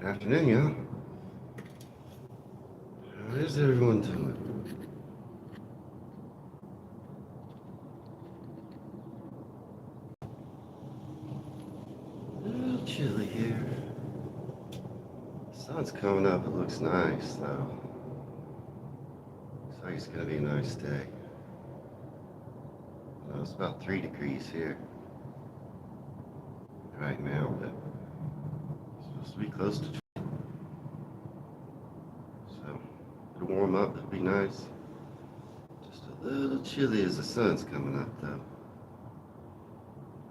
Afternoon, y'all. How is everyone doing? A little chilly here. The sun's coming up. It looks nice, though. Looks like it's gonna be a nice day. Well, it's about 3 degrees here right now, but it's supposed to be close to 20. So it'll warm up. It'll be nice. Just a little chilly as the sun's coming up, though.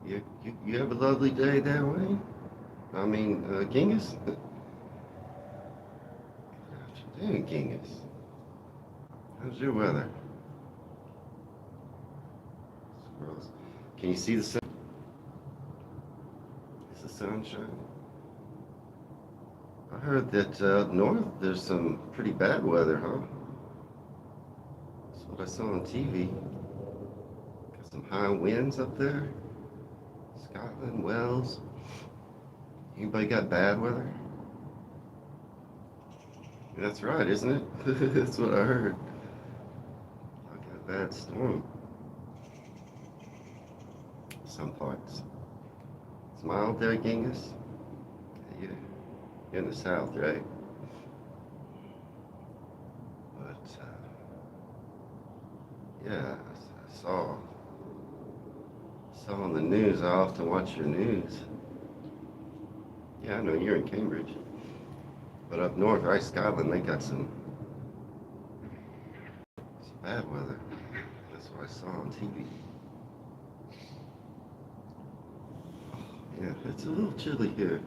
You have a lovely day there, Wayne? I mean, Genghis? Good afternoon, Genghis. How's your weather? Squirrels. Can you see the sun? Is the sun shining? I heard that up north there's some pretty bad weather, huh? That's what I saw on TV. Got some high winds up there. Scotland, Wales. Anybody got bad weather? That's right, isn't it? That's what I heard. I got a bad storm. Some parts. It's mild there, Genghis. You're in the south, right? But yeah, I saw on the news. I often watch your news. Yeah, I know you're in Cambridge. But up north, right, Scotland, they got some bad weather. That's what I saw on TV. Yeah, it's a little chilly here.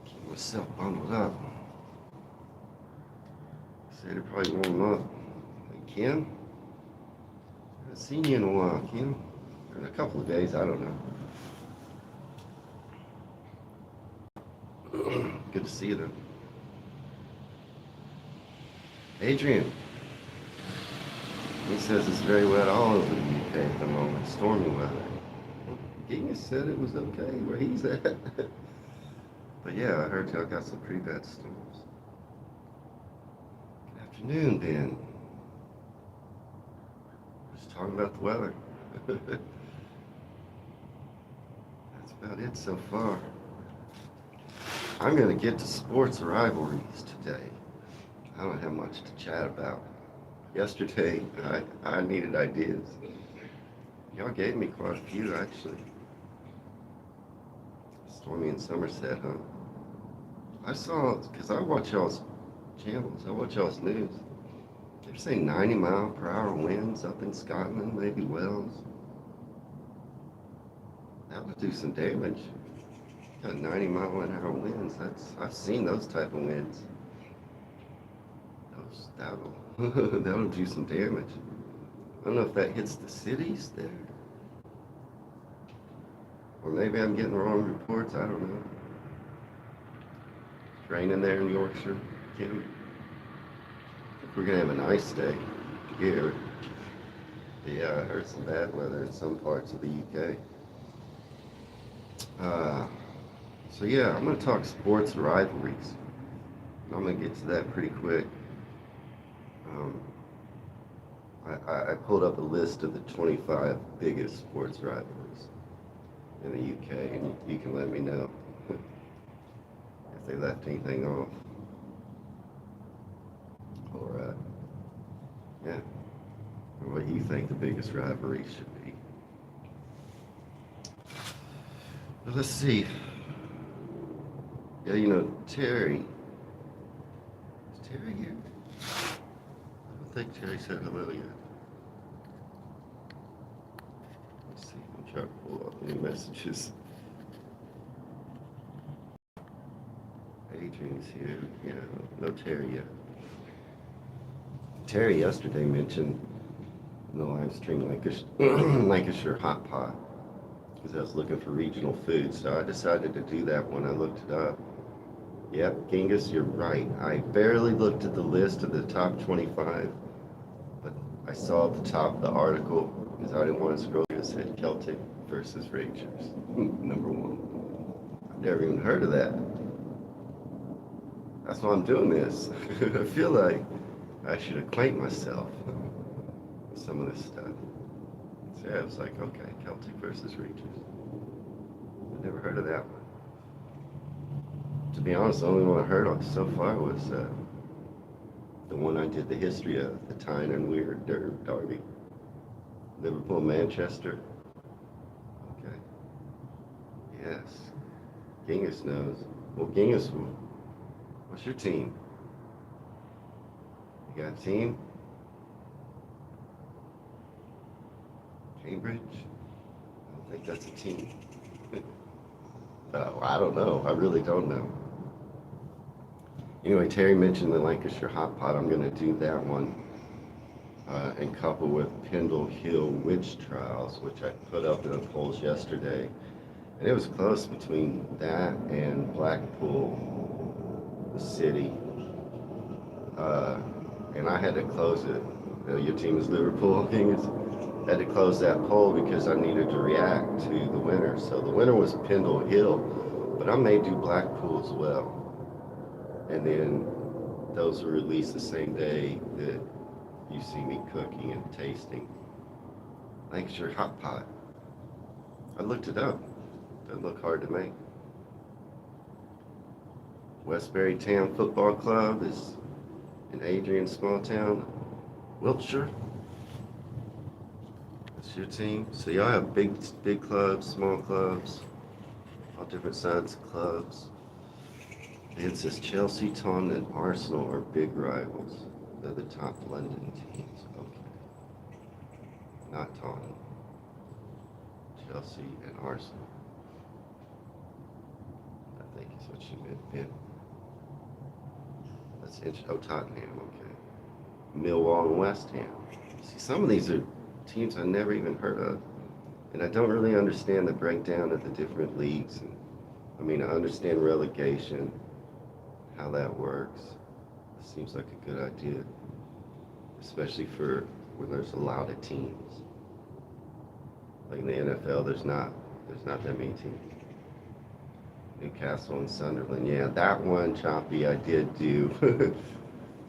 Keep myself bundled up. Say it'll probably warm up. Hey, Kim? I haven't seen you in a while, Kim. In a couple of days, I don't know. Good to see you, though. Adrian. He says it's very wet all over the UK at the moment. Stormy weather. Genghis said it was okay where he's at. But yeah, I heard y'all got some pretty bad storms. Good afternoon, Ben. Just talking about the weather. That's about it so far. I'm going to get to sports rivalries today. I don't have much to chat about. Yesterday, I needed ideas. Y'all gave me quite a few, actually. Stormy in Somerset, huh? I saw, because I watch y'all's channels, I watch y'all's news. They're saying 90-mile-per-hour winds up in Scotland, maybe Wales. That would do some damage. Got 90-mile-an-hour winds. I've seen those type of winds. That'll do some damage. I don't know if that hits the cities there. Or maybe I'm getting wrong reports. I don't know. It's raining there in Yorkshire, Kim. We're going to have a nice day here. Yeah, I heard some bad weather in some parts of the UK. So yeah, I'm going to talk sports rivalries. I'm going to get to that pretty quick. I pulled up a list of the 25 biggest sports rivalries in the UK, and you can let me know if they left anything off. Or, yeah, or what you think the biggest rivalry should be. But let's see. Yeah, you know, Terry. Is Terry here? I don't think Terry said hello yet. Let's see. I'm trying to pull up any messages. Adrian's here. Yeah, no Terry yet. Terry yesterday mentioned in the live stream Lancashire Hot Pot, because I was looking for regional food, so I decided to do that when I looked it up. Yep, Genghis, you're right. I barely looked at the list of the top 25, but I saw at the top of the article, because I didn't want to scroll, it said Celtic versus Rangers, number one. Never even heard of that. That's why I'm doing this. I feel like I should acquaint myself with some of this stuff. So yeah, it was like, okay, Celtic versus Regis. I never heard of that one. To be honest, the only one I heard of so far was the one I did the history of, the Tyne and Weir Derby. Liverpool, Manchester. Okay. Yes. Genghis knows. Well, Genghis, what's your team? You got a team? Cambridge? I don't think that's a team. I don't know. I really don't know. Anyway, Terry mentioned the Lancashire Hot Pot. I'm going to do that one and couple with Pendle Hill Witch Trials, which I put up in the polls yesterday. And it was close between that and Blackpool, the city. And I had to close it. Your team is Liverpool. I had to close that poll because I needed to react to the winner. So the winner was Pendle Hill, but I may do Blackpool as well. And then those were released the same day that you see me cooking and tasting. Lancashire Hot Pot. I looked it up. Doesn't look hard to make. Westbury Town Football Club is in Adrian, small town, Wiltshire. That's your team. So y'all have big clubs, small clubs, all different sizes of clubs. It says Chelsea, Taunton, and Arsenal are big rivals. They're the top London teams. Okay. Not Taunton. Chelsea and Arsenal. I think is what you meant. That's interesting. Oh, Tottenham. Okay. Millwall and West Ham. See, some of these are teams I never even heard of. And I don't really understand the breakdown of the different leagues. And, I mean, I understand relegation, how that works. It seems like a good idea, especially for when there's a lot of teams. Like in the NFL, there's not that many teams. Newcastle and Sunderland. Yeah, that one, Choppy, I did do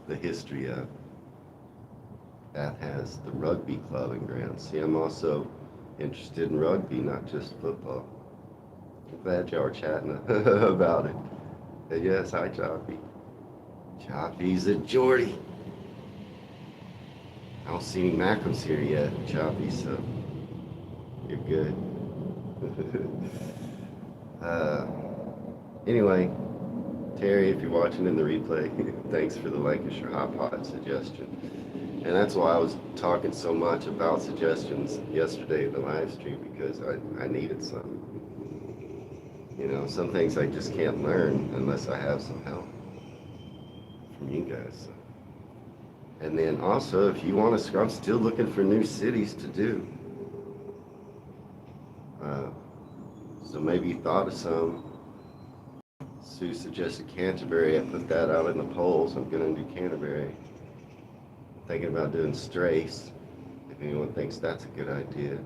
the history of. That has the rugby club and ground. See, I'm also interested in rugby, not just football. I'm glad y'all are chatting about it. Yes, hi, Choppy. Choppy's a Geordie. I don't see any Macrams here yet, Choppy, so you're good. Anyway, Terry, if you're watching in the replay, thanks for the Lancashire Hot Pot suggestion. And that's why I was talking so much about suggestions yesterday in the live stream, because I needed some. You know, some things I just can't learn unless I have some help from you guys. And then also, if you want to, I'm still looking for new cities to do. So maybe you thought of some. Sue suggested Canterbury. I put that out in the polls. I'm going to do Canterbury. Thinking about doing Strace, if anyone thinks that's a good idea.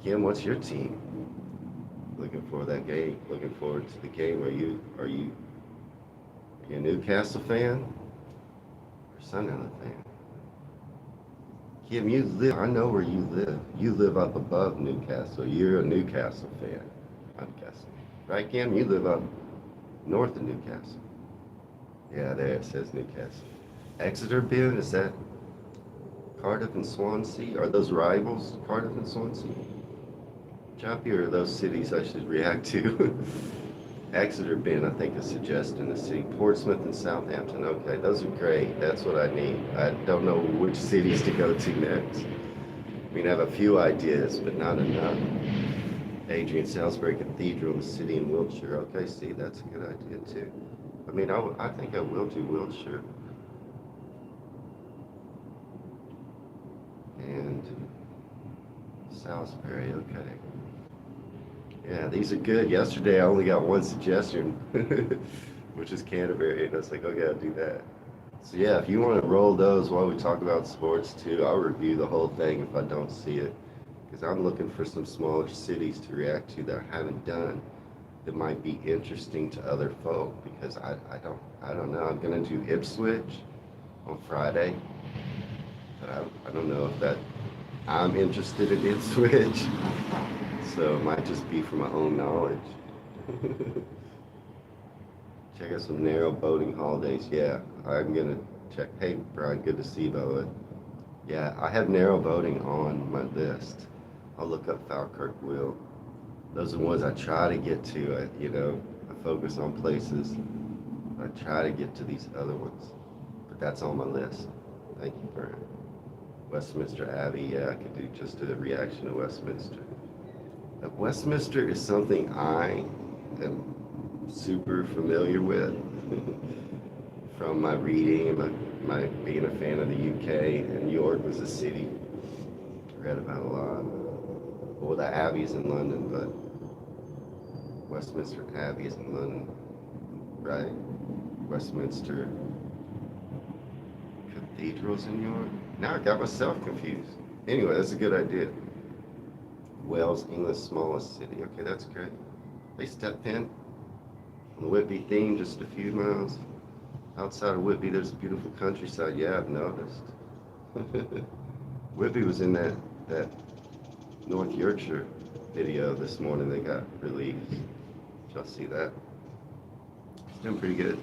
Kim, what's your team? Looking for that game. Looking forward to the game. Are you a Newcastle fan or Sunderland fan? Kim, you live. I know where you live. You live up above Newcastle. You're a Newcastle fan. I'm guessing, right, Kim? You live up north of Newcastle. Yeah, there it says Newcastle. Exeter, Ben, is that Cardiff and Swansea? Are those rivals, Cardiff and Swansea? Choppy, or are those cities I should react to? Exeter, Ben, I think is suggesting a city. Portsmouth and Southampton. Okay, those are great. That's what I need. I don't know which cities to go to next. I mean, I have a few ideas, but not enough. Adrian, Salisbury Cathedral, the city in Wiltshire. Okay, see, that's a good idea too. I mean, I think I will do Wiltshire. And Salisbury, okay. Yeah, these are good. Yesterday I only got one suggestion, which is Canterbury, and I was like, okay, I'll do that. So yeah, if you want to roll those while we talk about sports too, I'll review the whole thing if I don't see it, because I'm looking for some smaller cities to react to that I haven't done that might be interesting to other folk, because I don't know. I'm gonna do Ipswich on Friday, but I don't know if that I'm interested in Ipswich, so it might just be for my own knowledge. Check out some narrow boating holidays. Yeah, I'm gonna check. Hey, Brian, good to see you, by the way. Yeah, I have narrow boating on my list. I'll look up Falkirk Will. Those are the ones I try to get to. I focus on places. I try to get to these other ones, but that's on my list. Thank you, Brian. Westminster Abbey. Yeah, I could do just a reaction to Westminster. Westminster is something I am super familiar with from my reading and my being a fan of the UK. And New York was a city I read about a lot. Well, the Abbey's in London, but Westminster Abbey is in London, right? Westminster Cathedral's in New York. Now I got myself confused. Anyway, that's a good idea. Wales, England's smallest city. Okay, that's great. They stepped in on the Whitby theme, just a few miles outside of Whitby. There's a beautiful countryside. Yeah, I've noticed. Whitby was in that North Yorkshire video this morning that got released. Did y'all see that? It's doing pretty good.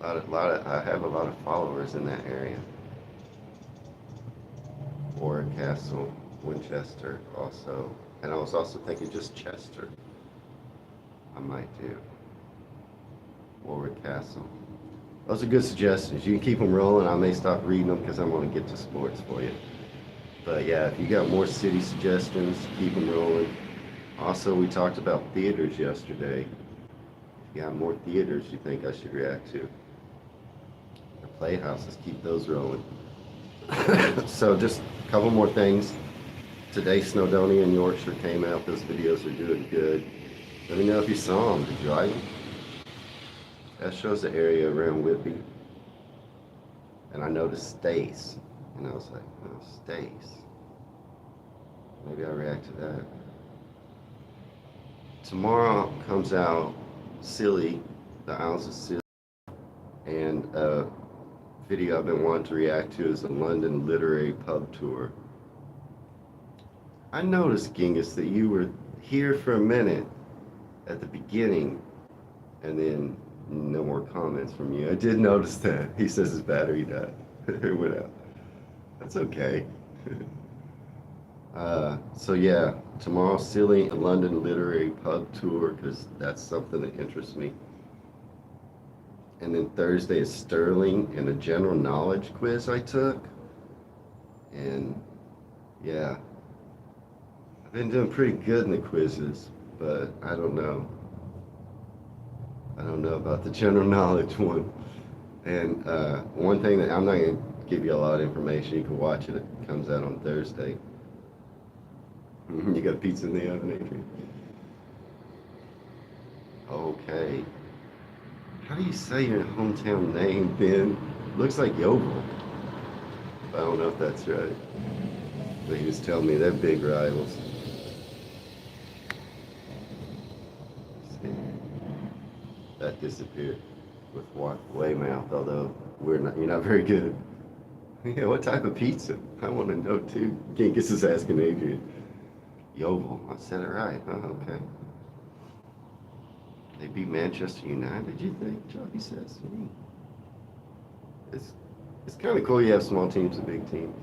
I have a lot of followers in that area. Warwick Castle, Winchester also. And I was also thinking just Chester. I might do. Warwick Castle. Those are good suggestions. You can keep them rolling. I may stop reading them because I'm going to get to sports for you. But yeah, if you got more city suggestions, keep them rolling. Also, we talked about theaters yesterday. If you got more theaters you think I should react to, the playhouses, keep those rolling. So just a couple more things. Today, Snowdonia and Yorkshire came out. Those videos are doing good. Let me know if you saw them. Did you like them? That shows the area around Whitby. And I noticed Stace. And I was like, oh, Stace. Maybe I'll react to that. Tomorrow comes out Scilly, the Isles of Scilly. And a video I've been wanting to react to is a London literary pub tour. I noticed, Genghis, that you were here for a minute at the beginning, and then no more comments from you. I did notice that. He says his battery died. It went out. That's okay. So yeah, tomorrow, Scilly, a London literary pub tour, because that's something that interests me. And then Thursday is Sterling and a general knowledge quiz I took. And yeah, I've been doing pretty good in the quizzes, but I don't know. I don't know about the general knowledge one. And one thing that I'm not going to give you a lot of information. You can watch it. It comes out on Thursday. You got pizza in the oven, Adrian? Okay. How do you say your hometown name, Ben? Looks like Yeovil. I don't know if that's right. But he was telling me they're big rivals. That disappeared with Weymouth, although you're not very good. Yeah, what type of pizza? I want to know too. Genghis is asking Adrian. Yeovil, I said it right. Oh, okay. They beat Manchester United, you think? Jockey says. It's kind of cool you have small teams and big teams.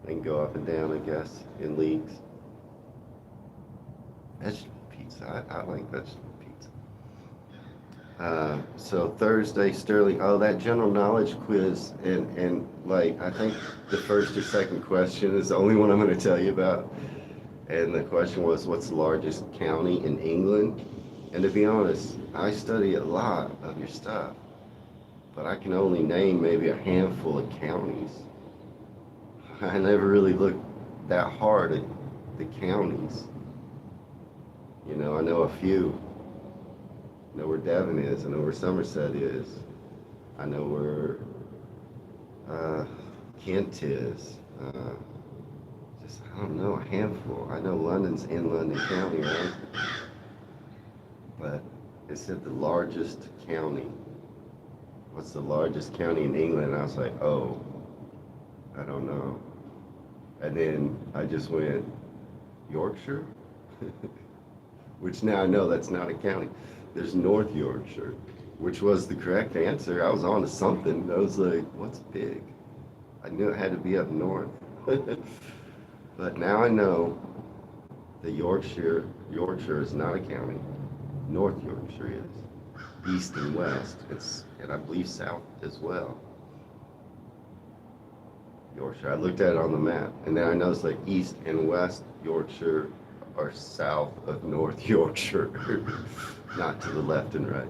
They can go up and down, I guess, in leagues. Vegetable pizza. I like vegetable pizza. So Thursday, Sterling. Oh, that general knowledge quiz, and like I think the first or second question is the only one I'm going to tell you about. And the question was, what's the largest county in England? And to be honest, I study a lot of your stuff, but I can only name maybe a handful of counties. I never really looked that hard at the counties. You know, I know a few. I know where Devon is. I know where Somerset is. I know where Kent is. Just, I don't know, a handful. I know London's in London County, right? But it said the largest county. What's the largest county in England? And I was like, oh, I don't know. And then I just went, Yorkshire? Which now I know that's not a county. There's North Yorkshire, which was the correct answer. I was on to something. I was like, what's big? I knew it had to be up north. But now I know that Yorkshire is not a county. North Yorkshire is. East and west. And I believe south as well. Yorkshire. I looked at it on the map, and then I noticed like East and West Yorkshire are south of North Yorkshire, not to the left and right.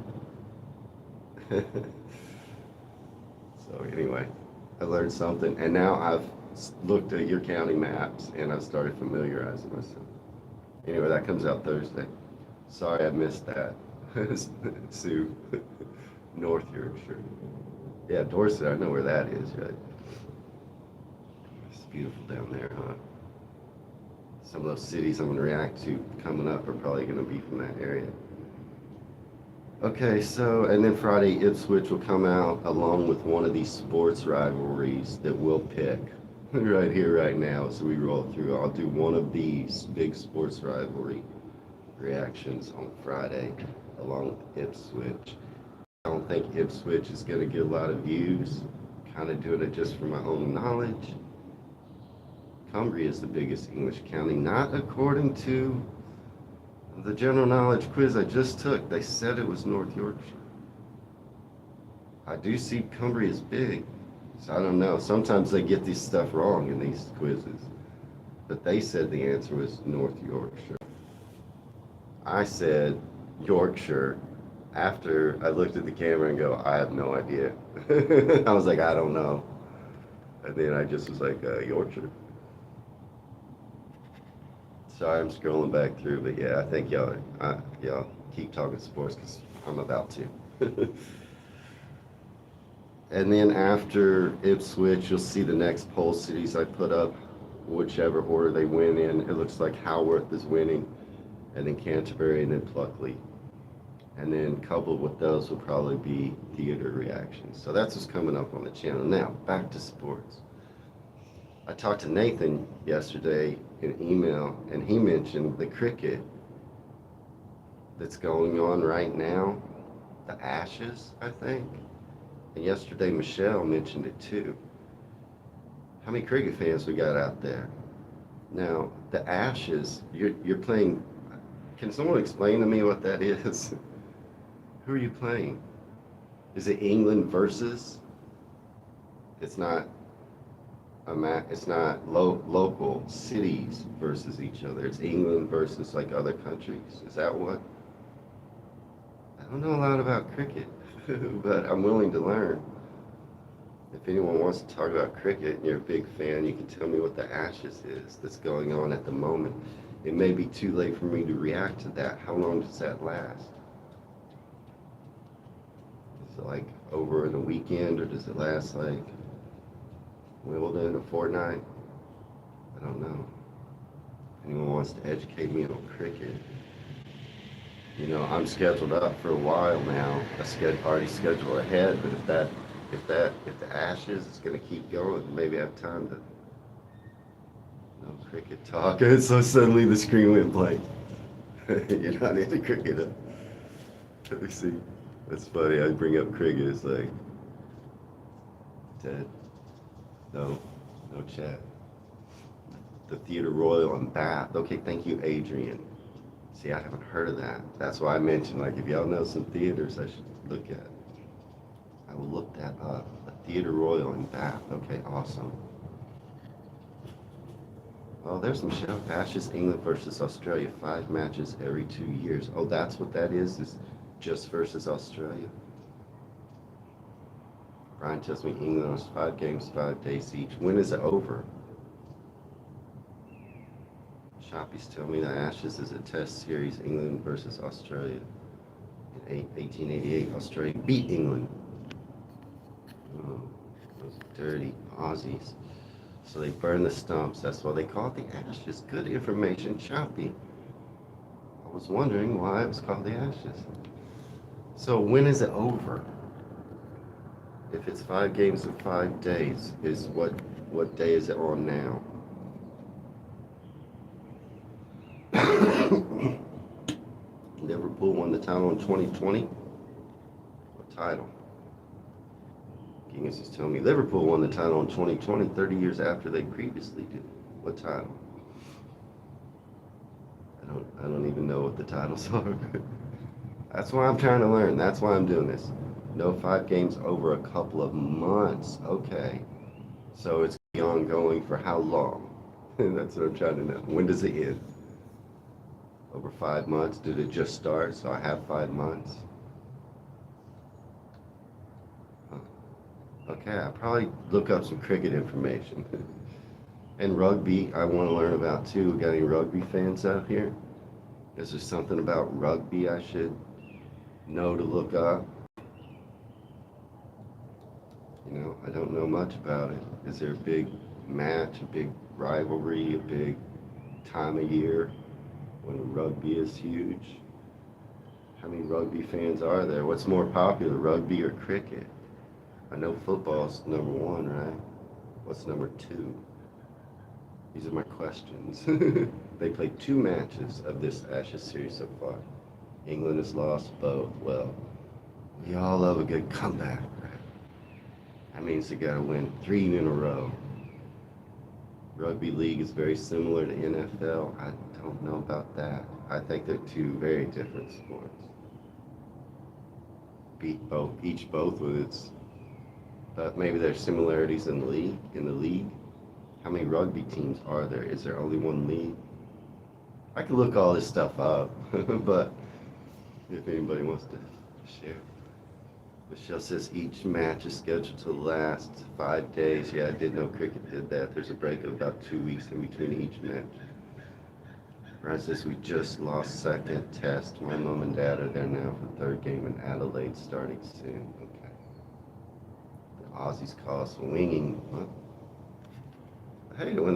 So anyway, I learned something, and now I've looked at your county maps, and I've started familiarizing myself. Anyway, that comes out Thursday. Sorry I missed that. Sue, North Yorkshire. Yeah, Dorset, I know where that is, right? It's beautiful down there, huh? Some of those cities I'm going to react to coming up are probably going to be from that area. Okay, so, and then Friday, Ipswich will come out along with one of these sports rivalries that we'll pick right here, right now, as we roll through. I'll do one of these big sports rivalry reactions on Friday, along with Ipswich. I don't think Ipswich is going to get a lot of views. Kind of doing it just for my own knowledge. Cumbria is the biggest English county, not according to the general knowledge quiz I just took. They said it was North Yorkshire. I do see Cumbria is big, so I don't know. Sometimes they get this stuff wrong in these quizzes, but they said the answer was North Yorkshire. I said Yorkshire after I looked at the camera and go, I have no idea. I was like, I don't know. And then I just was like, Yorkshire. Sorry, I'm scrolling back through, but yeah, I think y'all keep talking sports because I'm about to. And then after Ipswich, you'll see the next poll cities I put up, whichever order they win in. It looks like Haworth is winning, and then Canterbury, and then Pluckley. And then coupled with those will probably be theater reactions. So that's what's coming up on the channel. Now, back to sports. I talked to Nathan yesterday in email, and he mentioned the cricket that's going on right now, the Ashes, I think. And yesterday Michelle mentioned it too. How many cricket fans we got out there? Now, the Ashes, you're playing, can someone explain to me what that is? Who are you playing? Is it England versus? It's not local cities versus each other. It's England versus like other countries. Is that what? I don't know a lot about cricket, but I'm willing to learn. If anyone wants to talk about cricket and you're a big fan, you can tell me what the Ashes is that's going on at the moment. It may be too late for me to react to that. How long does that last? Is it like over in a weekend, or does it last like Wimbledon, a fortnight? I don't know. Anyone wants to educate me on cricket? You know, I'm scheduled up for a while now. Already scheduled ahead, but if the Ashes is going to keep going, maybe I have time to. No cricket talk. So suddenly the screen went blank. You're not into cricket. Let me see. That's funny. I bring up cricket. It's like dead. No chat. The Theatre Royal in Bath. Okay, thank you, Adrian. See, I haven't heard of that. That's why I mentioned, like, if y'all know some theaters I should look at. I will look that up. The Theatre Royal in Bath. Okay, awesome. Oh, there's Michelle. Ashes, England versus Australia. 5 matches every 2 years. Oh, that's what that is just versus Australia. Brian tells me England was 5 games, 5 days each. When is it over? Shoppy's telling me the Ashes is a test series, England versus Australia. In 1888, Australia beat England. Oh, those dirty Aussies. So they burn the stumps. That's why they call it the ashes. Good information, Choppy. I was wondering why it was called the ashes. So when is it over? If it's 5 games in 5 days, is what day is it on now? Liverpool won the title in 2020. What title? Genghis is telling me Liverpool won the title in 2020, 30 years after they previously did. What title? I don't even know what the titles are. That's why I'm trying to learn. That's why I'm doing this. No 5 games over a couple of months. Okay. So it's ongoing for how long? That's what I'm trying to know. When does it end? Over 5 months? Did it just start? So I have 5 months? Huh. Okay, I'll probably look up some cricket information. And rugby, I want to learn about too. We got any rugby fans out here? Is there something about rugby I should know to look up? You know, I don't know much about it. Is there a big match, a big rivalry, a big time of year when rugby is huge? How many rugby fans are there? What's more popular, rugby or cricket? I know football's number one, right? What's number two? These are my questions. They played 2 matches of this Ashes series so far. England has lost both. Well, we all love a good comeback, right? That means they gotta win 3 in a row. Rugby league is very similar to NFL. I don't know about that. I think they're two very different sports. Both with its, but maybe there's similarities in the league. How many rugby teams are there? Is there only one league? I could look all this stuff up, but if anybody wants to share. Michelle says each match is scheduled to last 5 days. Yeah, I did know cricket did that. There's a break of about 2 weeks in between each match. Ryan says we just lost second test. My mom and dad are there now for third game in Adelaide starting soon. Okay. The Aussies call us winging. What? I hate it when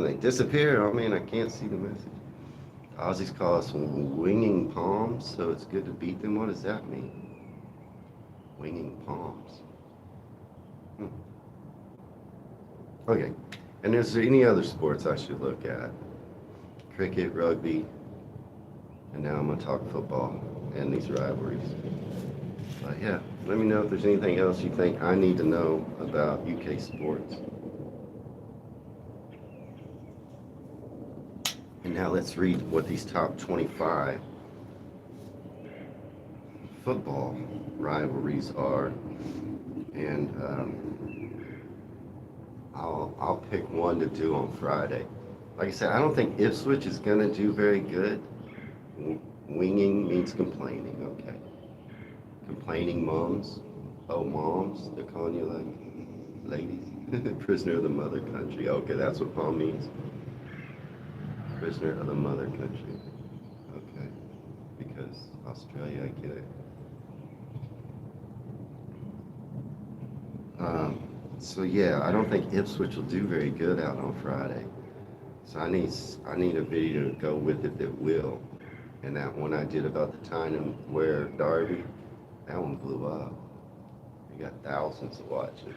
they disappear. I mean, I can't see the message. The Aussies call us winging palms, so it's good to beat them. What does that mean? Winging palms. Okay. And is there any other sports I should look at? Cricket, rugby, and now I'm going to talk football and these rivalries. But yeah, let me know if there's anything else you think I need to know about UK sports. And now let's read what these top 25 football rivalries are. And I'll pick one to do on Friday. Like I said, I don't think Ipswich is going to do very good. Winging means complaining, okay. Complaining moms. Oh, moms, they're calling you like ladies. Prisoner of the mother country. Okay, that's what Paul means. Prisoner of the mother country. Okay, because Australia, I get it. So yeah, I don't think Ipswich will do very good out on Friday. So I need a video to go with it that will. And that one I did about the Tyne and Ware Derby, that one blew up. We got thousands of watches.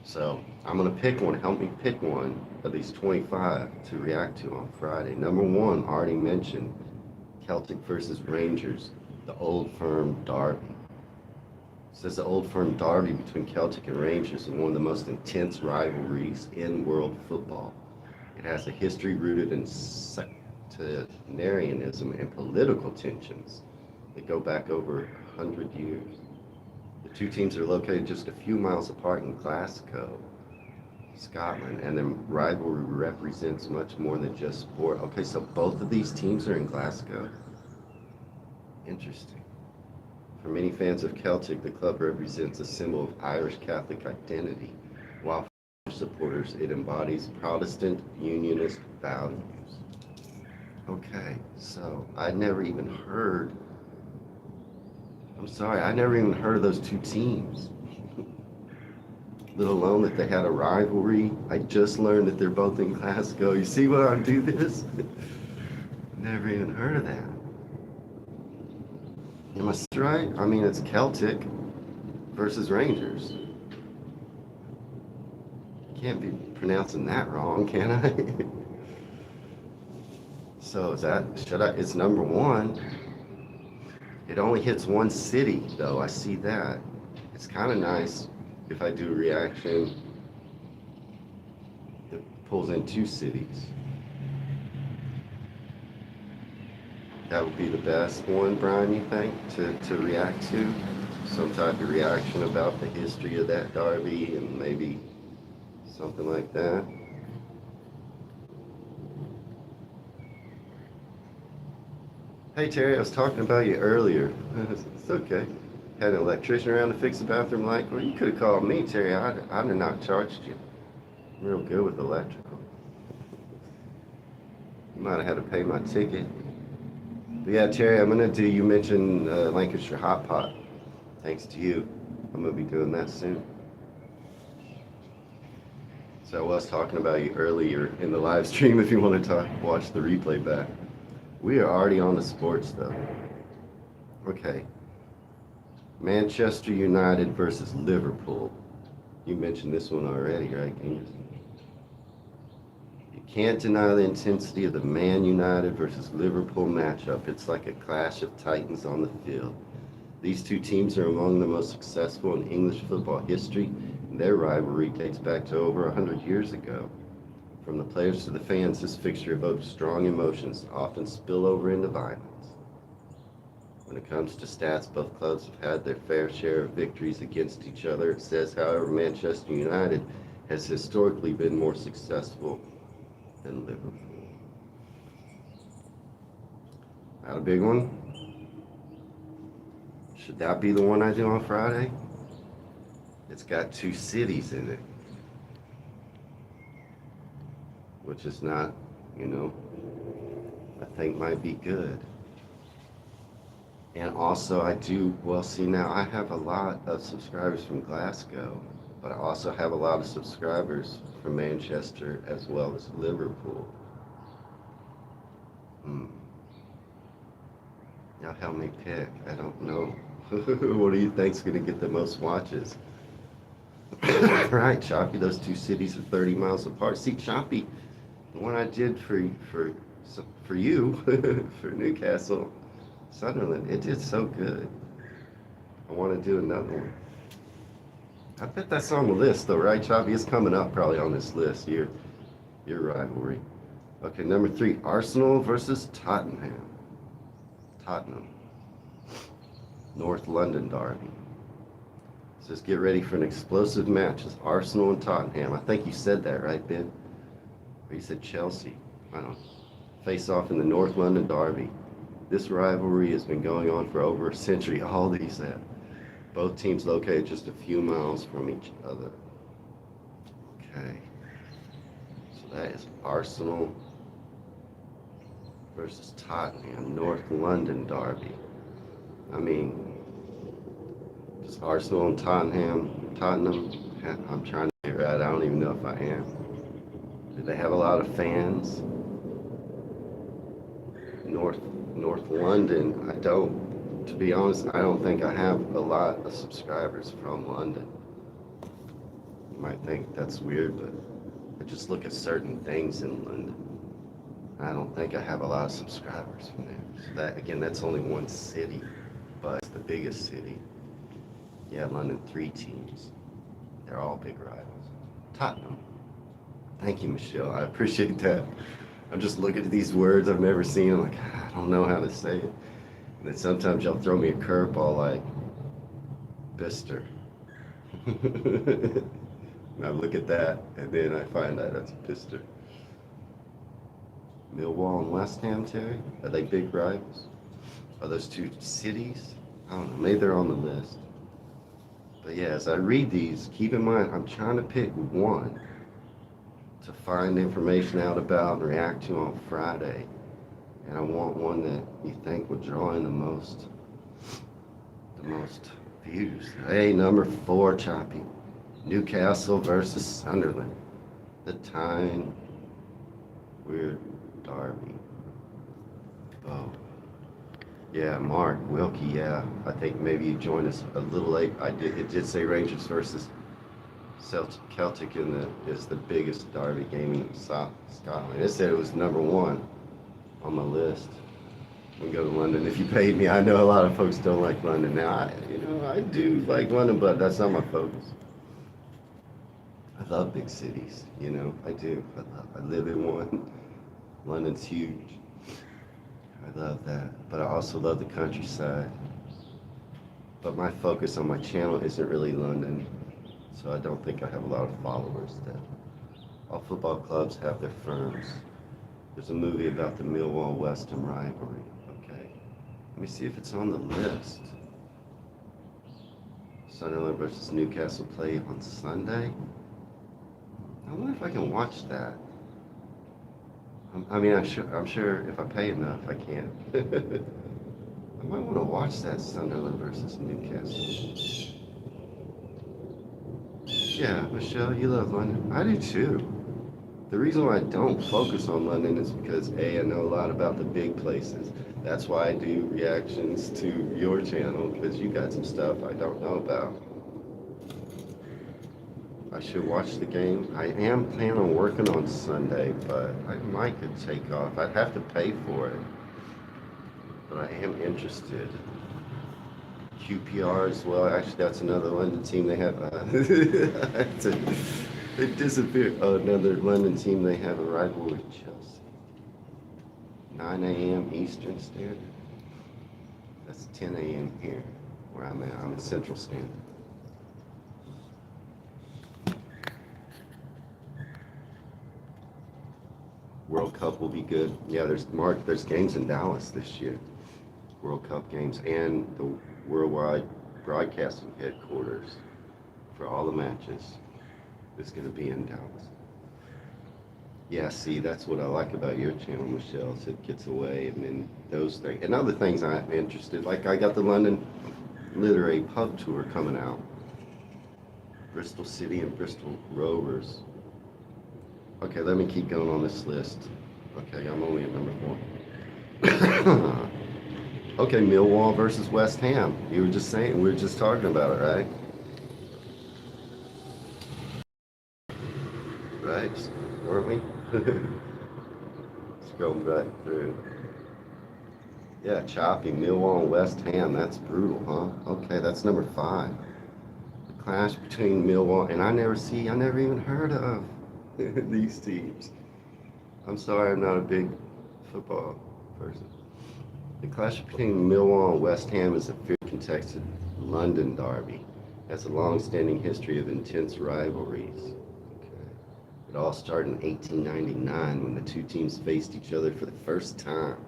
So I'm gonna pick one. Help me pick one of these 25 to react to on Friday. Number one, already mentioned, Celtic versus Rangers, the Old Firm Derby. It says the Old Firm Derby between Celtic and Rangers is one of the most intense rivalries in world football. It has a history rooted in sectarianism and political tensions that go back over 100 years. The two teams are located just a few miles apart in Glasgow, Scotland, and the rivalry represents much more than just sport. Okay, so both of these teams are in Glasgow? Interesting. For many fans of Celtic, the club represents a symbol of Irish Catholic identity, while for supporters, it embodies Protestant Unionist values. Okay, so I never even heard of those two teams. let alone that they had a rivalry. I just learned that they're both in Glasgow. You see why I do this? Never even heard of that. Am I right? I mean, it's Celtic versus Rangers. Can't be pronouncing that wrong, can I? So is that, it's number one. It only hits one city, though. I see that. It's kind of nice if I do a reaction that pulls in two cities. That would be the best one, Brian, you think, to react to? Some type of reaction about the history of that derby and maybe something like that. Hey Terry, I was talking about you earlier. It's okay. Had an electrician around to fix the bathroom light. Well, you could have called me, Terry. I'd have not charged you. I'm real good with electrical. You might have had to pay my ticket. But yeah, Terry, I'm gonna do. You mentioned Lancashire Hot Pot. Thanks to you, I'm gonna be doing that soon. So I was talking about you earlier in the live stream. If you want to watch the replay back. We are already on the sports though. Okay. Manchester United versus Liverpool. You mentioned this one already, right, Genghis? You can't deny the intensity of the Man United versus Liverpool matchup. It's like a clash of titans on the field. These two teams are among the most successful in English football history, and their rivalry dates back to over 100 years ago. From the players to the fans, this fixture evokes strong emotions, often spill over into violence. When it comes to stats, both clubs have had their fair share of victories against each other. It says, however, Manchester United has historically been more successful than Liverpool. Not a big one? Should that be the one I do on Friday? It's got two cities in it. Which is not, I think might be good. And also I do, well, see now I have a lot of subscribers from Glasgow, but I also have a lot of subscribers from Manchester as well as Liverpool. Now help me pick. I don't know. What do you think's going to get the most watches? Right, Choppy, those two cities are 30 miles apart. See, Choppy, the one I did for you, for Newcastle, Sunderland, it did so good. I want to do another one. I bet that's on the list, though, right, Choppy? It's coming up probably on this list, your rivalry. Okay, number 3, Arsenal versus Tottenham. Tottenham. North London derby. It says get ready for an explosive match. It's Arsenal and Tottenham. I think you said that, right, Ben? Or you said Chelsea. I don't know. Face off in the North London derby. This rivalry has been going on for over a century. All these have. Both teams located just a few miles from each other. Okay. So that is Arsenal versus Tottenham, North London derby. I mean, just Arsenal and Tottenham. I'm trying to figure out. I don't even know if I am. Do they have a lot of fans? North London, I don't. To be honest, I don't think I have a lot of subscribers from London. You might think that's weird, but I just look at certain things in London. I don't think I have a lot of subscribers from there. So that, again, that's only one city, but it's the biggest city. Yeah, London, 3 teams. They're all big rivals. Tottenham. Thank you, Michelle. I appreciate that. I'm just looking at these words I've never seen. I'm like, I don't know how to say it. And then sometimes y'all throw me a curveball like, Bister. And I look at that, and then I find out that's Bister. Millwall and West Ham, Terry? Are they big rivals? Are those 2 cities? I don't know. Maybe they're on the list. But yeah, as I read these, keep in mind, I'm trying to pick one to find information out about and react to on Friday. And I want one that you think would draw in the most views. Hey, number 4, Choppy. Newcastle versus Sunderland. The time weird derby. Oh, yeah, Mark Wilkie. Yeah, I think maybe you joined us a little late. I did. It did say Rangers versus Celtic is the biggest derby game in South Scotland. It said it was number one on my list. We go to London. If you paid me, I know a lot of folks don't like London. Now, I do like London, but that's not my focus. I love big cities. I do. I live in one. London's huge. I love that. But I also love the countryside. But my focus on my channel isn't really London, so I don't think I have a lot of followers there. All football clubs have their firms. There's a movie about the Millwall Westham rivalry. Okay. Let me see if it's on the list. Sunderland versus Newcastle play on Sunday. I wonder if I can watch that. I'm sure if I pay enough, I can. I might want to watch that Sunderland versus Newcastle. Yeah, Michelle, you love London. I do too. The reason why I don't focus on London is because A, I know a lot about the big places. That's why I do reactions to your channel, because you got some stuff I don't know about. I should watch the game. I am planning on working on Sunday, but I might could take off. I'd have to pay for it, but I am interested. QPR as well. Actually, that's another London team. They have. They disappeared. Oh, another London team. They have a rivalry with Chelsea. 9 a.m. Eastern Standard. That's 10 a.m. here, where I'm at. I'm in Central Standard. World Cup will be good. Yeah, there's games in Dallas this year. World Cup games and the worldwide broadcasting headquarters for all the matches is going to be in Dallas. Yeah, see, that's what I like about your channel, Michelle. So it gets away and then those things. And other things I'm interested, like I got the London Literary Pub Tour coming out. Bristol City and Bristol Rovers. Okay, let me keep going on this list. Okay, I'm only at number 4. Okay, Millwall versus West Ham. You were just saying, we were just talking about it, right? Right, weren't we? Scrolling back through. Yeah, choppy. Millwall and West Ham. That's brutal, huh? Okay, that's number 5. The clash between Millwall and I never even heard of these teams. I'm sorry, I'm not a big football person. The clash between Millwall and West Ham is a fierce contested London derby. It has a long-standing history of intense rivalries. Okay. It all started in 1899 when the two teams faced each other for the first time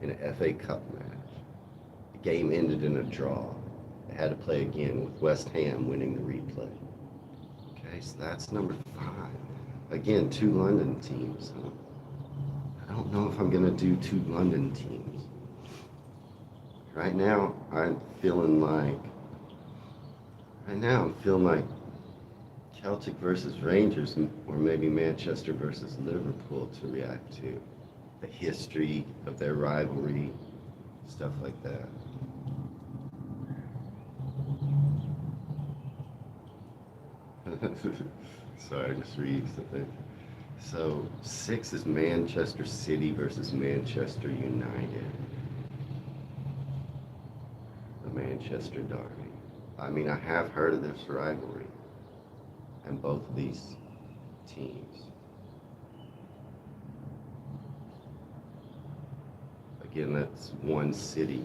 in an FA Cup match. The game ended in a draw. They had to play again with West Ham winning the replay. Okay, so that's number 5. Again, 2 London teams. Huh? I don't know if I'm going to do 2 London teams. Right now, I'm feeling like Celtic versus Rangers, or maybe Manchester versus Liverpool to react to. The history of their rivalry, stuff like that. Sorry, I just read something. So 6 is Manchester City versus Manchester United. The Manchester derby. I mean, I have heard of this rivalry and both of these teams. Again, that's one city.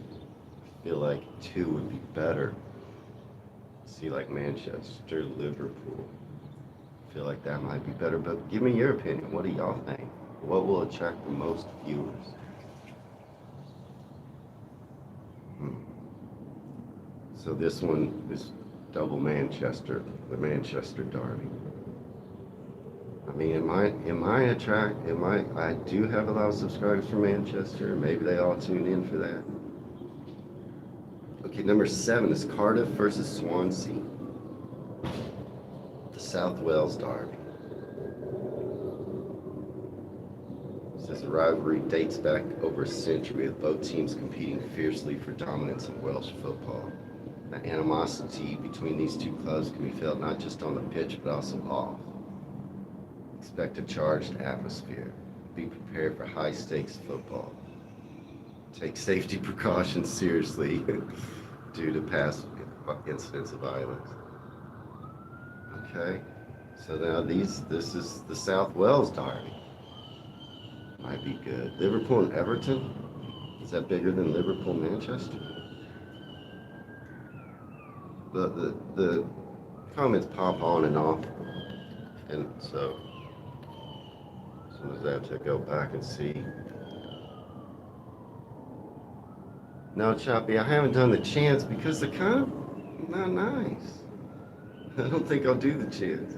I feel like 2 would be better. See, like Manchester, Liverpool. I feel like that might be better, but give me your opinion. What do y'all think? What will attract the most viewers? So this one is double Manchester, the Manchester derby. I mean, I do have a lot of subscribers from Manchester. Maybe they all tune in for that. Okay, number 7 is Cardiff versus Swansea. South Wales Derby. It says the rivalry dates back over a century, with both teams competing fiercely for dominance in Welsh football. The animosity between these two clubs can be felt not just on the pitch but also off. Expect a charged atmosphere. Be prepared for high-stakes football. Take safety precautions seriously due to past incidents of violence. Okay, so now this is the South Wales Derby. Might be good. Liverpool and Everton? Is that bigger than Liverpool Manchester? The comments pop on and off, and so sometimes I have to go back and see. No, Choppy, I haven't done the chants because they're kind of not nice. I don't think I'll do the chants.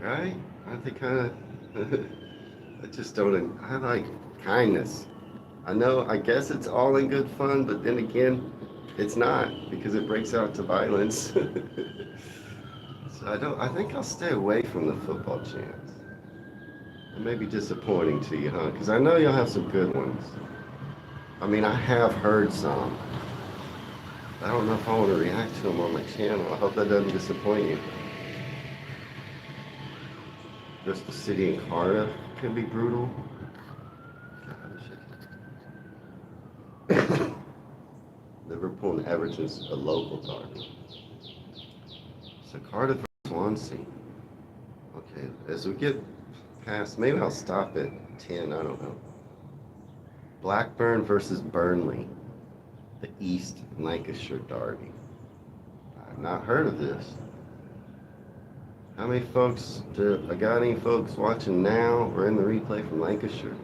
Right? Aren't they kind of... I just don't... I like kindness. I know, I guess it's all in good fun, but then again, it's not, because it breaks out to violence. So I think I'll stay away from the football chants. It may be disappointing to you, huh? Because I know you'll have some good ones. I mean, I have heard some. I don't know if I want to react to them on my channel. I hope that doesn't disappoint you. Just the city in Cardiff can be brutal. Liverpool and Everton's a local derby. So Cardiff versus Swansea. Okay, as we get past, maybe I'll stop at 10, I don't know. Blackburn versus Burnley, the East Lancashire Derby. I've not heard of this. How many folks, I got any folks watching now or in the replay from Lancashire?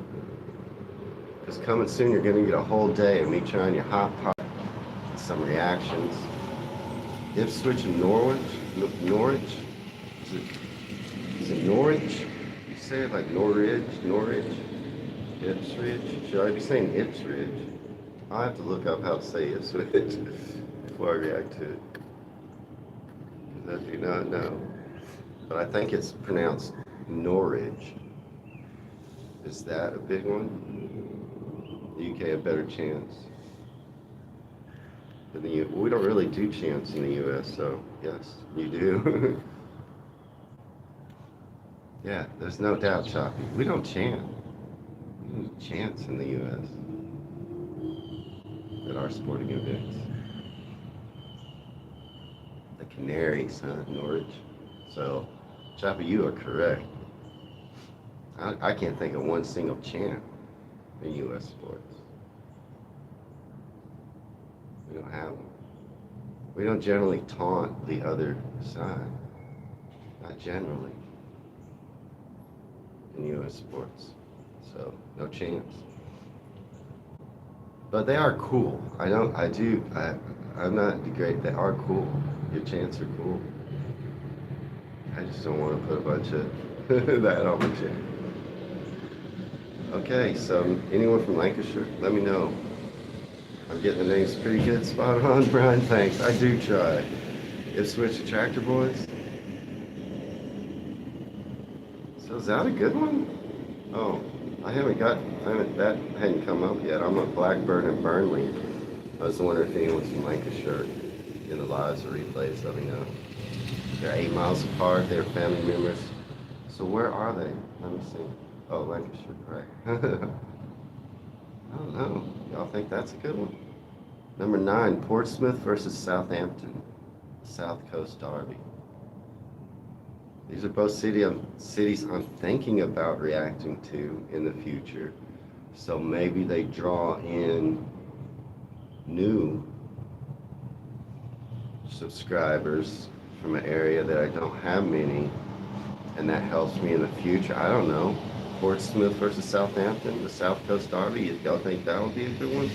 Because coming soon, you're going to get a whole day of me trying your hot pot, some reactions. Ipswich and Norwich? Norwich? Is it Norwich? You say it like Norwich? Ipswich? Should I be saying Ipswich? I'll have to look up how to say Ipswich before I react to it. Because I do not know. But I think it's pronounced Norwich. Is that a big one? The UK a better chance. We don't really do chants in the US, so yes, you do. Yeah, there's no doubt, Choppy. We don't chant. We don't chants in the US at our sporting events. The Canaries, huh? Norwich. So, Choppy, you are correct. I can't think of one single chant in US sports. We don't have them. We don't generally taunt the other side. Not generally. In US sports. So, no chance. But they are cool. I'm not degrading. They are cool. Your chants are cool. I just don't want to put a bunch of that on my chant. Okay, so anyone from Lancashire, let me know. I'm getting the names pretty good. Spot on, Brian, thanks. I do try. Ipswich the Tractor Boys. So is that a good one? Oh, that hadn't come up yet. I'm at Blackburn and Burnley. I was wondering if anyone's from Lancashire in the lives or replays, let me know. They're 8 miles apart, they're family members. So where are they? Let me see. Oh, Lancashire, correct. I don't know. Y'all think that's a good one? Number 9, Portsmouth versus Southampton. South Coast Derby. These are both cities I'm thinking about reacting to in the future. So maybe they draw in new subscribers from an area that I don't have many, and that helps me in the future. I don't know. Portsmouth versus Southampton, the South Coast Derby. Y'all think that would be a good one?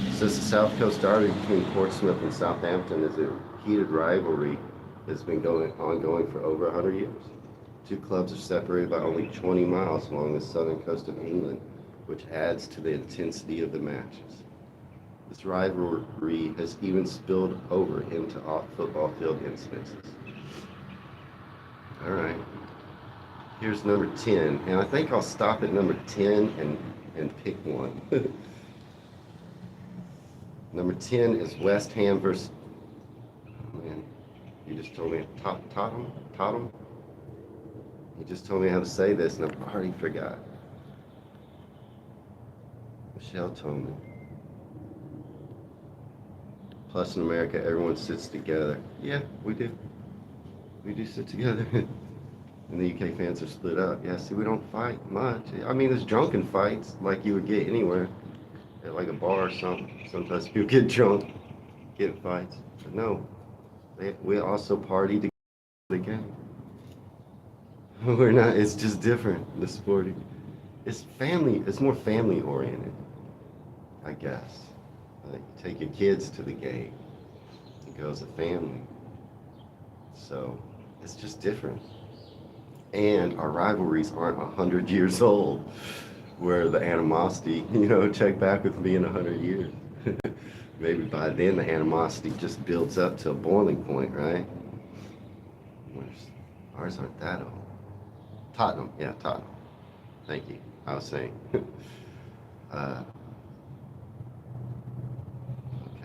It says the South Coast Derby between Portsmouth and Southampton is a heated rivalry that's been ongoing for over 100 years. Two clubs are separated by only 20 miles along the southern coast of England, which adds to the intensity of the matches. This rivalry has even spilled over into football field incidences. All right. Here's number 10, and I think I'll stop at number 10 and pick one. Number 10 is West Ham versus, oh man, you just told me, Tottenham? You just told me how to say this, and I already forgot. Michelle told me. Plus, in America, everyone sits together. Yeah, we do. We do sit together. And the UK fans are split up. Yeah, see, we don't fight much. I mean, there's drunken fights like you would get anywhere, at like a bar or something. Sometimes people get drunk, get in fights. But no, we also party together again. We're not, it's just different, the sporting. It's family, it's more family oriented, I guess. Like, you take your kids to the game, it goes a family. So, it's just different. And our rivalries aren't 100 years old, where the animosity, check back with me in 100 years. Maybe by then the animosity just builds up to a boiling point, right? Ours aren't that old. Tottenham. Thank you. I was saying.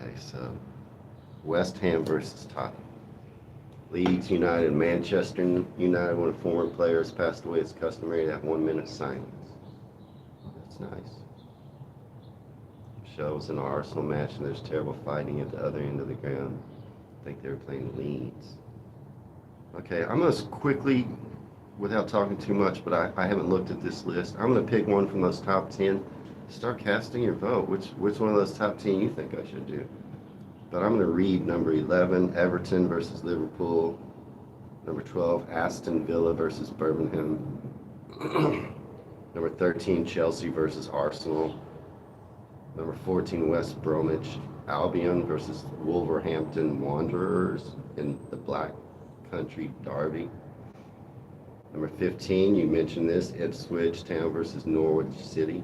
Okay, so West Ham versus Tottenham. Leeds United, Manchester United, when a former player has passed away, it's customary to have 1 minute silence. That's nice. Michelle was in an Arsenal match and there's terrible fighting at the other end of the ground. I think they were playing Leeds. Okay, I'm going to quickly, without talking too much, but I haven't looked at this list. I'm going to pick one from those top 10. Start casting your vote. Which one of those top 10 you think I should do? But I'm going to read number 11, Everton versus Liverpool. Number 12, Aston Villa versus Birmingham. Number 13, Chelsea versus Arsenal. Number 14, West Bromwich Albion versus Wolverhampton Wanderers in the Black Country Derby. Number 15, you mentioned this, Ipswich Town versus Norwich City.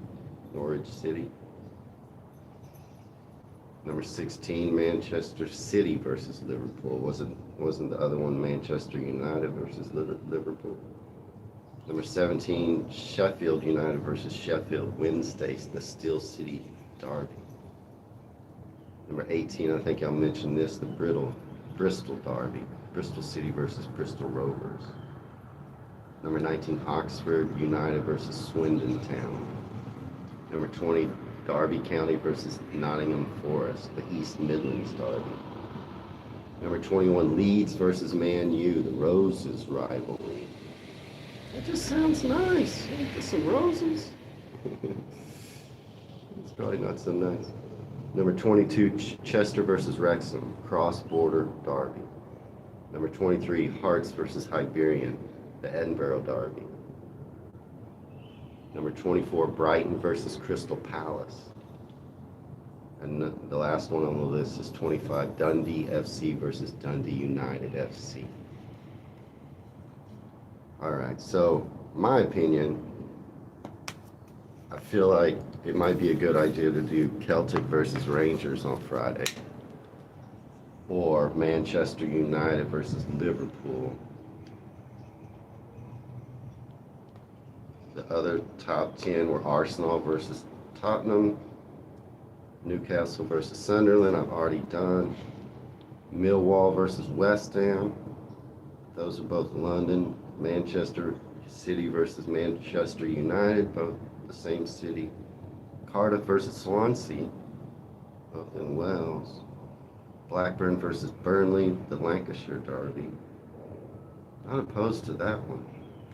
Number 16, Manchester City versus Liverpool. Wasn't the other one Manchester United versus Liverpool? Number 17, Sheffield United versus Sheffield Wednesday, the Steel City Derby. Number 18, I think I'll mention this, the Bristol Derby. Bristol City versus Bristol Rovers. Number 19, Oxford United versus Swindon Town. Number 20, Derby County versus Nottingham Forest, the East Midlands Derby. Number 21, Leeds versus Man U, the Roses rivalry. That just sounds nice. Get some roses. It's probably not so nice. Number 22, Chester versus Wrexham, cross-border derby. Number 23, Hearts versus Hibernian, the Edinburgh Derby. Number 24, Brighton versus Crystal Palace. And the last one on the list is 25, Dundee FC versus Dundee United FC. All right, so my opinion, I feel like it might be a good idea to do Celtic versus Rangers on Friday, or Manchester United versus Liverpool. The other top 10 were Arsenal versus Tottenham, Newcastle versus Sunderland, I've already done. Millwall versus West Ham, those are both London. Manchester City versus Manchester United, both the same city. Cardiff versus Swansea, both in Wales. Blackburn versus Burnley, the Lancashire Derby. Not opposed to that one.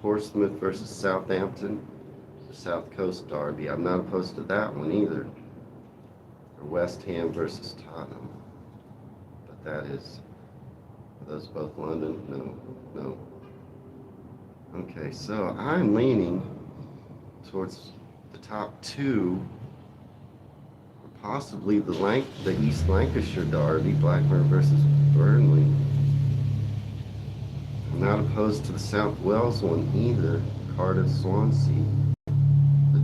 Portsmouth versus Southampton, the South Coast Derby. I'm not opposed to that one either. Or West Ham versus Tottenham. But that is, are those both London? No. Okay, so I'm leaning towards the top two, or possibly the East Lancashire Derby, Blackburn versus Burnley. I'm not opposed to the South Wales one either, Cardiff Swansea. But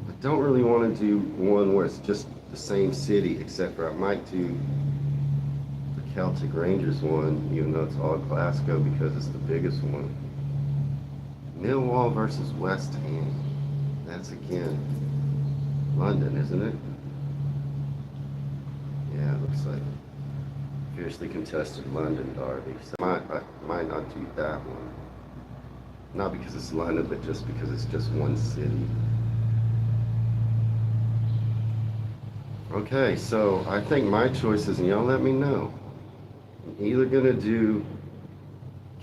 I don't really want to do one where it's just the same city, except for I might do the Celtic Rangers one, even though it's all Glasgow because it's the biggest one. Millwall versus West Ham. That's again London, isn't it? Yeah, it looks like fiercely contested London derby. So I might not do that one. Not because it's London, but just because it's just one city. Okay, so I think my choices, and y'all let me know. I'm either gonna do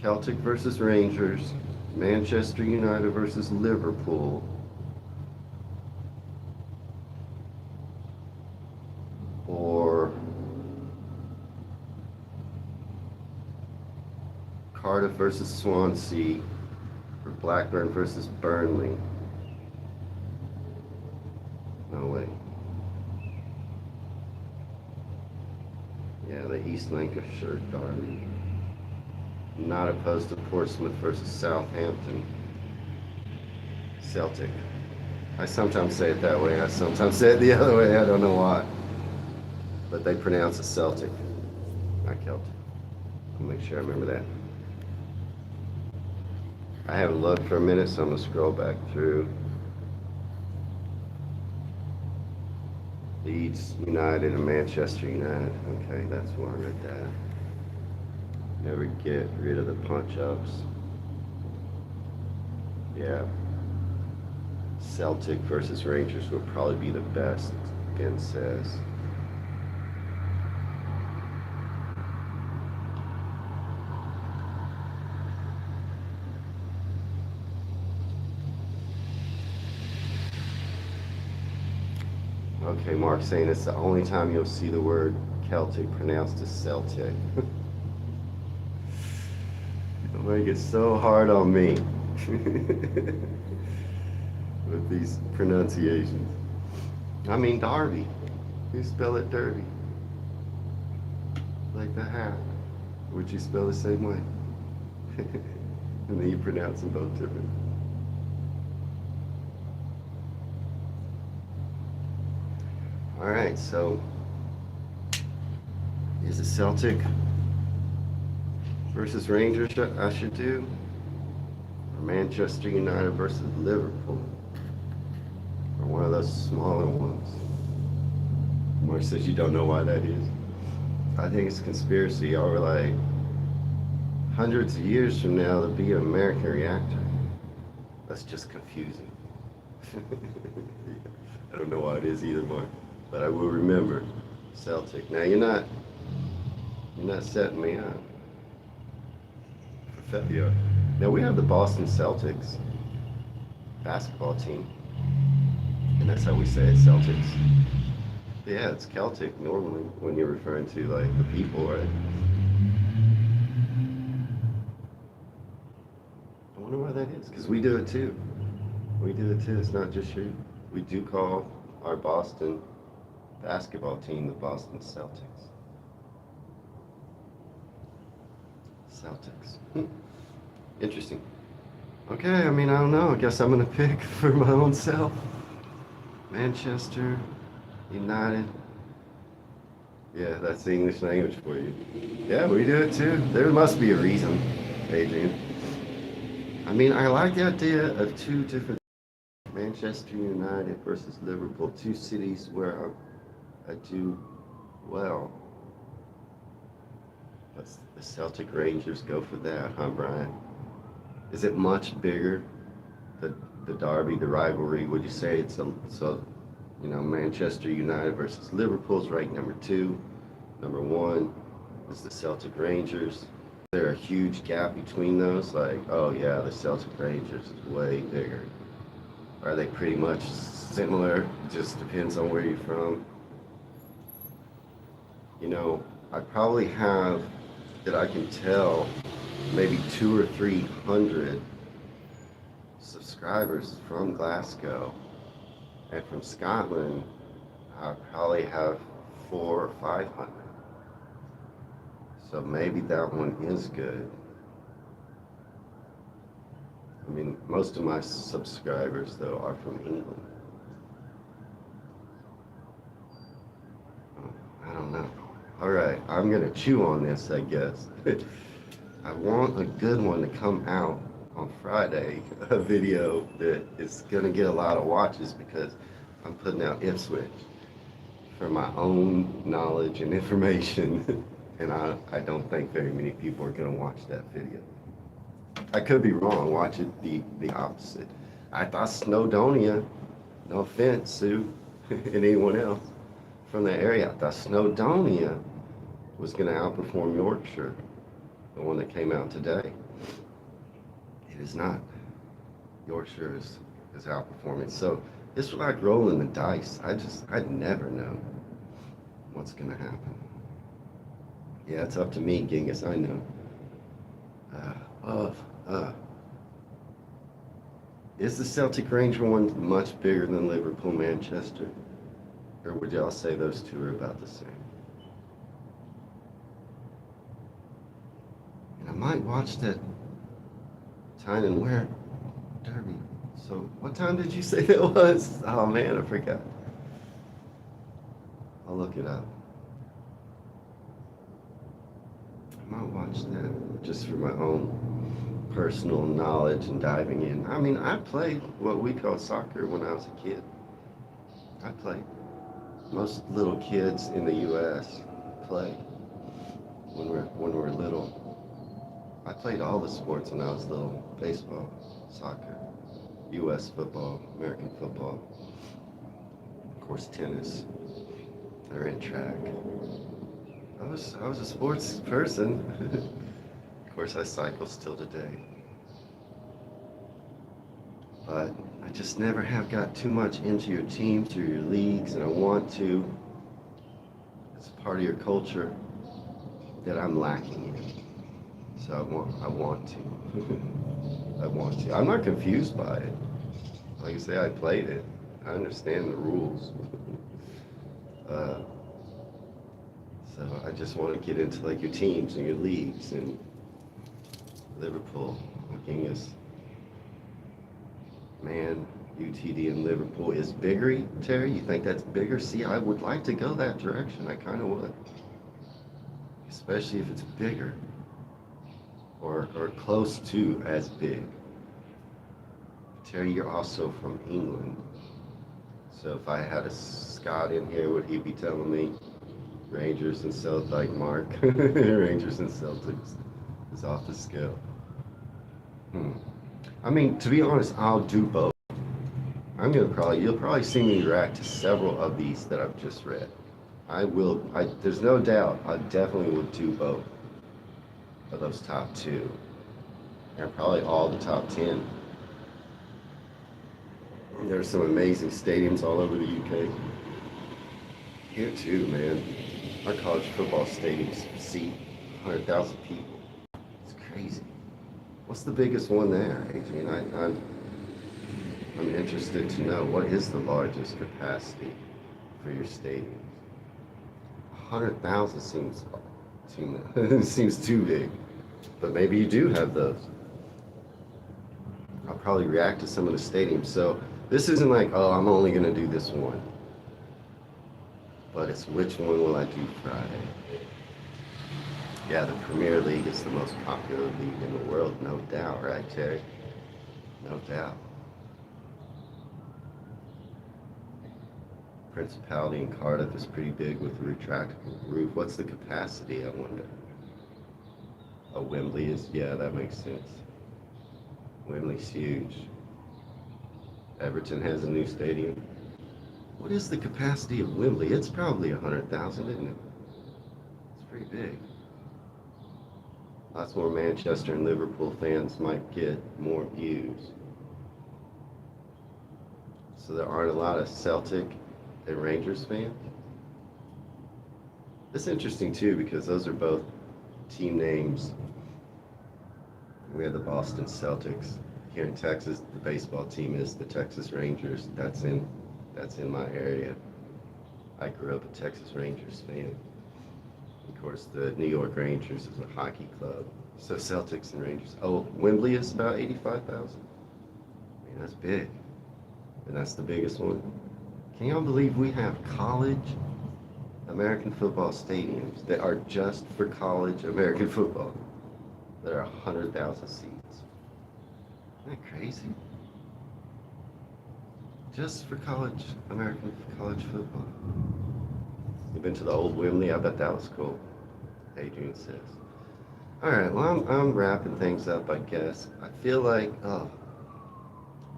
Celtic versus Rangers, Manchester United versus Liverpool, or Cardiff versus Swansea, or Blackburn versus Burnley. No way. Yeah, the East Lancashire derby. Not opposed to Portsmouth versus Southampton. Celtic. I sometimes say it that way, I sometimes say it the other way, I don't know why. But they pronounce it Celtic, not Celtic. I'll make sure I remember that. I haven't looked for a minute, so I'm gonna scroll back through. Leeds United and Manchester United. Okay, that's where I read that. Never get rid of the punch-ups. Yeah. Celtic versus Rangers would probably be the best, Ben says. Okay, Mark saying it's the only time you'll see the word Celtic pronounced as Celtic. It'll make it so hard on me with these pronunciations. I mean, Derby. You spell it Derby. Like the hat. Would you spell the same way? And then you pronounce them both different. Alright, so is it Celtic versus Rangers I should do? Or Manchester United versus Liverpool? Or one of those smaller ones? Mark says you don't know why that is. I think it's a conspiracy over like hundreds of years from now to be an American reactor. That's just confusing. I don't know why it is either, Mark. But I will remember Celtic. Now you're not setting me up for failure. Now we have the Boston Celtics basketball team, and that's how we say it, Celtics. Yeah, it's Celtic normally when you're referring to like the people, right? I wonder why that is, because we do it too. We do it too. It's not just you. We do call our Boston basketball team the Boston Celtics. Celtics. Interesting. Okay, I mean, I don't know. I guess I'm going to pick for my own self. Manchester United. Yeah, that's the English language for you. Yeah, we do it too. There must be a reason, Adrian. I mean, I like the idea of two different Manchester United versus Liverpool, two cities where I do well. Let's the Celtic Rangers go for that, huh, Brian? Is it much bigger, the derby, the rivalry? Would you say it's Manchester United versus Liverpool's ranked number 2. Number 1 is the Celtic Rangers. Is there a huge gap between those? Like, oh yeah, the Celtic Rangers is way bigger. Are they pretty much similar? Just depends on where you're from. I probably have, that I can tell, maybe 200 or 300 subscribers from Glasgow. And from Scotland, I probably have 400 or 500. So maybe that one is good. I mean, most of my subscribers, though, are from England. I'm gonna chew on this, I guess. I want a good one to come out on Friday, a video that is gonna get a lot of watches because I'm putting out Ipswich for my own knowledge and information, and I don't think very many people are gonna watch that video. I could be wrong. Watch it the opposite. I thought Snowdonia, no offense, Sue, and anyone else from the area, I thought Snowdonia was going to outperform Yorkshire, the one that came out today. It is not. Yorkshire is outperforming. So it's like rolling the dice. I'd never know what's going to happen. Yeah, it's up to me, Genghis, I know. Is the Celtic Ranger one much bigger than Liverpool Manchester? Or would y'all say those two are about the same? And I might watch that Tyne and Ware Derby. So what time did you say that was? Oh man, I forgot. I'll look it up. I might watch that just for my own personal knowledge and diving in. I mean, I played what we call soccer when I was a kid. I played. Most little kids in the U.S. play when we're little. I played all the sports when I was little. Baseball, soccer, U.S. football, American football, of course tennis. I ran track. I was a sports person. Of course, I cycle still today. But I just never have got too much into your teams or your leagues, and I want to. It's part of your culture that I'm lacking in. So I want to. I want to. I'm not confused by it. Like I say, I played it. I understand the rules. So I just want to get into like your teams and your leagues and Liverpool, Genghis. Man, UTD in Liverpool is bigger, Terry? You think that's bigger? See, I would like to go that direction. I kind of would. Especially if it's bigger or close to as big. Terry, you're also from England. So if I had a Scot in here, would he be telling me Rangers and Celtics, like Mark? Rangers and Celtics is off the scale. I mean, to be honest, I'll do both. You'll probably see me react to several of these that I've just read. There's no doubt, I definitely would do both of those top two. And probably all the top 10. There's some amazing stadiums all over the UK. Here too, man. Our college football stadiums seat 100,000 people. It's crazy. What's the biggest one there, Adrian? I'm interested to know, what is the largest capacity for your stadiums? 100,000 seems too big, but maybe you do have those. I'll probably react to some of the stadiums. So this isn't like, oh, I'm only gonna do this one, but it's which one will I do Friday? Yeah, the Premier League is the most popular league in the world, no doubt, right, Terry? No doubt. Principality in Cardiff is pretty big with a retractable roof. What's the capacity, I wonder? Oh, Wembley is, yeah, that makes sense. Wembley's huge. Everton has a new stadium. What is the capacity of Wembley? It's probably 100,000, isn't it? It's pretty big. Lots more Manchester and Liverpool fans might get more views. So there aren't a lot of Celtic and Rangers fans. It's interesting too because those are both team names. We have the Boston Celtics. Here in Texas, the baseball team is the Texas Rangers. That's in my area. I grew up a Texas Rangers fan. Of course, the New York Rangers is a hockey club. So Celtics and Rangers. Oh, Wembley is about 85,000. Man, that's big. And that's the biggest one. Can y'all believe we have college American football stadiums that are just for college American football that are 100,000 seats. Isn't that crazy? Just for college, American college football. You've been to the old Wembley? I bet that was cool. Adrian says. All right, well, I'm wrapping things up, I guess. I feel like,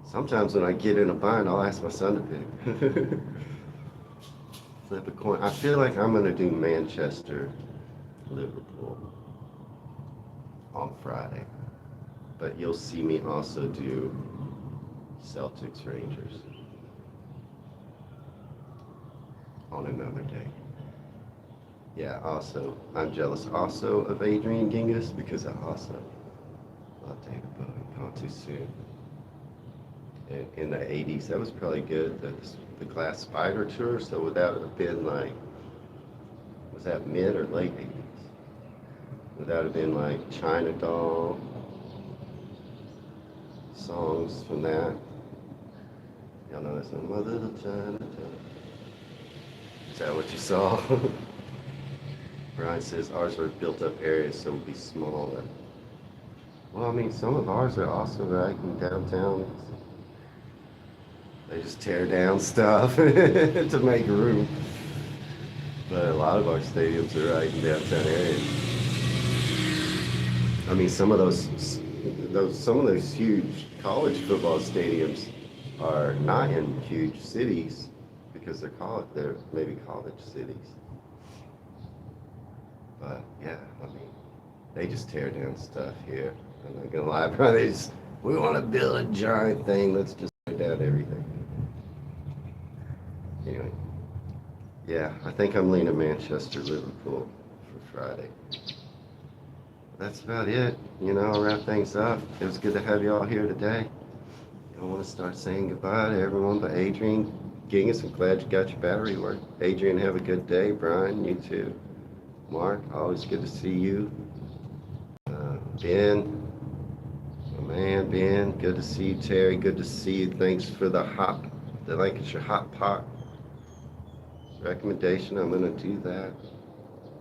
sometimes when I get in a bind, I'll ask my son to pick. Flip a coin. I feel like I'm going to do Manchester, Liverpool on Friday. But you'll see me also do Celtics, Rangers on another day. Yeah, also, I'm jealous also of Adrian Gingiss because I also love David Bowie. Gone too soon. And in the 80s, that was probably good. The Glass Spider tour, so would that have been like, was that mid or late 80s? Would that have been like China Doll, songs from that? Y'all know this one, My Little China Doll. Is that what you saw? Brian says ours are built up areas, so it will be smaller. Well, I mean, some of ours are also right in downtown. They just tear down stuff to make room. But a lot of our stadiums are right in downtown areas. I mean, some of those huge college football stadiums are not in huge cities because they're maybe college cities. But yeah, I mean, they just tear down stuff here. I'm not gonna lie, bro. We want to build a giant thing. Let's just tear down everything. Anyway, yeah, I think I'm leaning Manchester, Liverpool for Friday. That's about it. I'll wrap things up. It was good to have you all here today. I want to start saying goodbye to everyone, but Adrian Gingiss, I'm glad you got your battery work. Adrian, have a good day. Brian, you too. Mark, always good to see you. Ben, my man, Ben, good to see you. Terry, good to see you. Thanks for the Lancashire hot pot recommendation. I'm going to do that.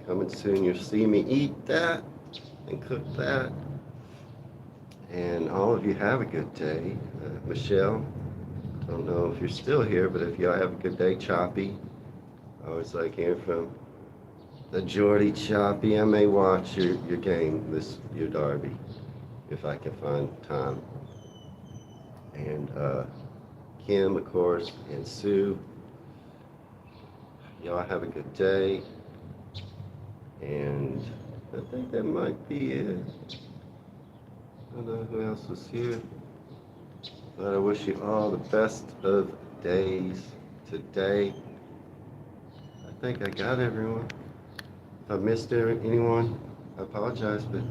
Coming soon. You'll see me eat that and cook that. And all of you have a good day. Michelle, don't know if you're still here, but if y'all have a good day. Choppy, I always like hearing from the Geordie Choppy. I may watch your game, your derby, if I can find time. And Kim, of course, and Sue. Y'all have a good day. And I think that might be it. I don't know who else was here. But I wish you all the best of days today. I think I got everyone. If I missed anyone, I apologize, but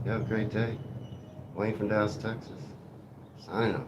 you have a great day. Wayne from Dallas, Texas. Signing off.